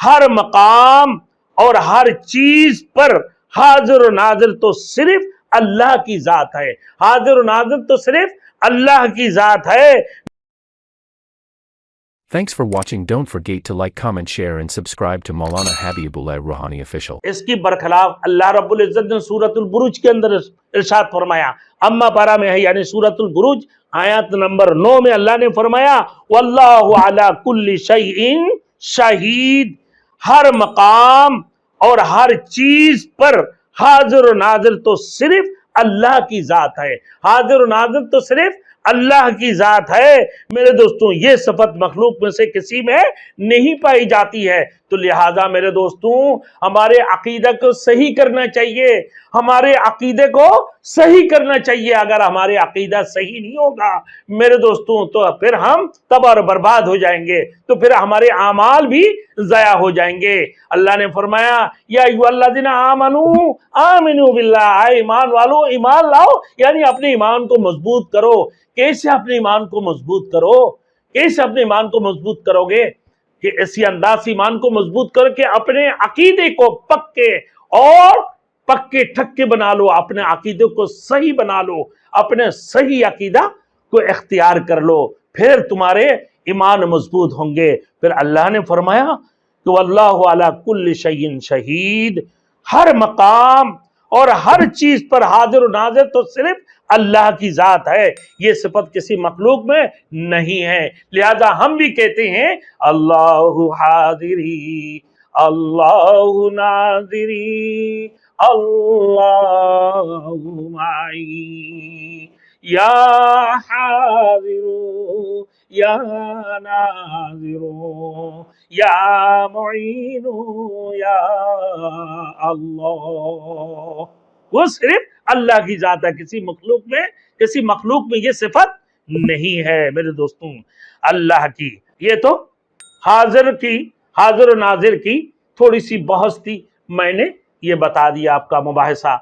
ہر مقام اور ہر چیز پر حاضر و ناظر تو صرف اللہ کی ذات ہے. حاضر و ناظر تو صرف اللہ کی ذات ہے. Thanks for watching. Don't forget to like, comment, share and subscribe to Maulana Habibullah Rouhani Official. اس کی برخلاف اللہ رب العزت نے سورۃ البروج کے اندر ارشاد فرمایا. اما پارہ میں ہے یعنی سورۃ البروج آیت نمبر 9 میں اللہ نے فرمایا واللہ علی کل شیء شہید. ہر مقام اور ہر چیز پر حاضر و ناظر تو صرف اللہ کی ذات ہے. حاضر و ناظر تو صرف اللہ کی ذات ہے. میرے دوستوں یہ صفت مخلوق میں سے کسی میں نہیں پائی جاتی ہے. تو لہٰذا میرے دوستوں ہمارے عقیدہ کو صحیح کرنا چاہیے. ہمارے عقیدے کو صحیح کرنا چاہیے. اگر ہمارے عقیدہ صحیح نہیں ہوگا میرے دوستوں تو پھر ہم تباہ اور برباد ہو جائیں گے. تو پھر ہمارے اعمال بھی ضائع ہو جائیں گے. اللہ نے فرمایا یا ایھا الذین آمنوا آمنوا باللہ. ایمان والو ایمان لاؤ یعنی اپنے ایمان کو مضبوط کرو. کیسے اپنے ایمان کو مضبوط کرو؟ کیسے اپنے ایمان کو مضبوط کرو گے؟ کہ ایسی انداز ایمان کو مضبوط کر کے اپنے عقیدے کو پکے اور پکے ٹھکے بنا لو. اپنے عقیدے کو صحیح بنا لو. اپنے صحیح عقیدہ کو اختیار کر لو. پھر تمہارے ایمان مضبوط ہوں گے. پھر اللہ نے فرمایا کہ واللہ علی کل شیء شہید. ہر مقام اور ہر چیز پر حاضر و ناظر تو صرف اللہ کی ذات ہے. یہ صفت کسی مخلوق میں نہیں ہے. لہذا ہم بھی کہتے ہیں اللہ حاضری اللہ ناظری اللہ معی یا حاضر یا ناظر یا معین یا اللہ. وہ صرف اللہ کی ذات ہے. کسی مخلوق میں یہ صفت نہیں ہے میرے دوستوں اللہ کی. یہ تو حاضر و ناظر کی تھوڑی سی بحث تھی. میں نے یہ بتا دیا آپ کا مباحثہ.